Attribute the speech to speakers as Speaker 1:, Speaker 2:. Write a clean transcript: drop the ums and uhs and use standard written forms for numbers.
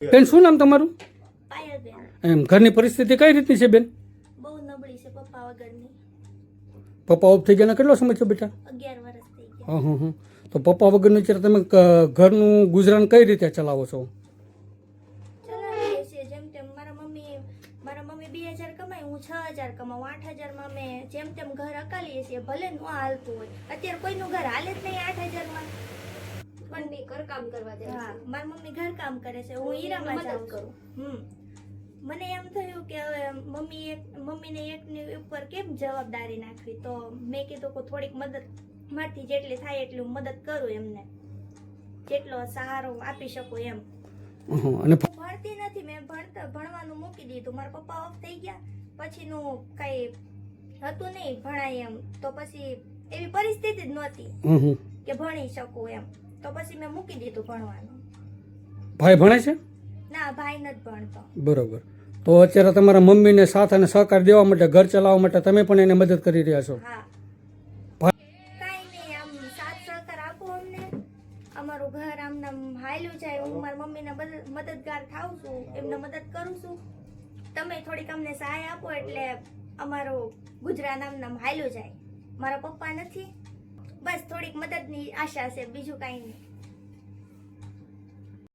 Speaker 1: બેન શું નામ તમારું?
Speaker 2: પાયલબેન.
Speaker 1: એમ ઘરની પરિસ્થિતિ કઈ રીતની છે બેન?
Speaker 2: બહુ નબળી છે પપ્પા વગરની.
Speaker 1: પપ્પા ઓફ થઈ ગયા કેટલો સમય છે બેટા?
Speaker 2: 11 વર્ષ થઈ ગયા.
Speaker 1: હા હા હા. તો પપ્પા વગરનું અત્યારે તમે ઘરનું ગુજરાન કઈ રીતે ચલાવો છો?
Speaker 2: ચલાવીએ છીએ જેમ તેમ. મારા મમ્મી 2000 કમાય, હું 6000 કમાઉં. 8000 માં અમે જેમ તેમ ઘર અકાલીએ છીએ. ભલે ન હાલતું હોય, અત્યારે કોઈનું ઘર હાલે જ નહીં 8000 માં.
Speaker 3: મમ્મી ઘર કામ કરવા જાય
Speaker 2: હા,
Speaker 3: છે.
Speaker 2: મારી મમ્મી ઘર કામ કરે છે, હું હીરામાં જાઉં છું. મને એમ થયું કે હવે મમ્મીને એકની ઉપર કેમ જવાબદારી નાખવી, તો મેં કીધું કે થોડીક મદદ મારથી જેટલી થાય એટલી હું મદદ કરું એમને, જેટલો સહારો આપી શકું એમ.
Speaker 1: અને
Speaker 2: ભણતી નથી, મેં ભણવાનું મૂકી દીધું. મારા પપ્પા ઓફ થઈ ગયા પછીનું કઈ હતું નહીં ભણાય એમ, તો પછી એવી પરિસ્થિતિ જ નહોતી કે ભણી શકું એમ, તો પછી મેં મૂકી દીધું ભણવાનું.
Speaker 1: ભાઈ ભણે છે?
Speaker 2: ના, ભાઈ નથી ભણતો.
Speaker 1: બરોબર. તો અત્યારે તમારા મમ્મીને સાથ અને સહકાર દેવા માટે, ઘર ચલાવવા માટે તમે પણ એને મદદ કરી રહ્યા છો?
Speaker 2: હા, કાઈ નહીં, આમ સાથ સહકાર આપો અમને, અમારું ઘર આમ નામ હાલ્યું જાય. હું મારી મમ્મીને મદદગાર થાઉં છું, એમને મદદ કરું છું. તમે થોડીક અમને સહાય આપો એટલે અમારું ગુજરાન આમ નામ હાલ્યું જાય. મારા પપ્પા નથી, બસ થોડીક મદદની આશા છે, બીજું કાંઈ નહીં.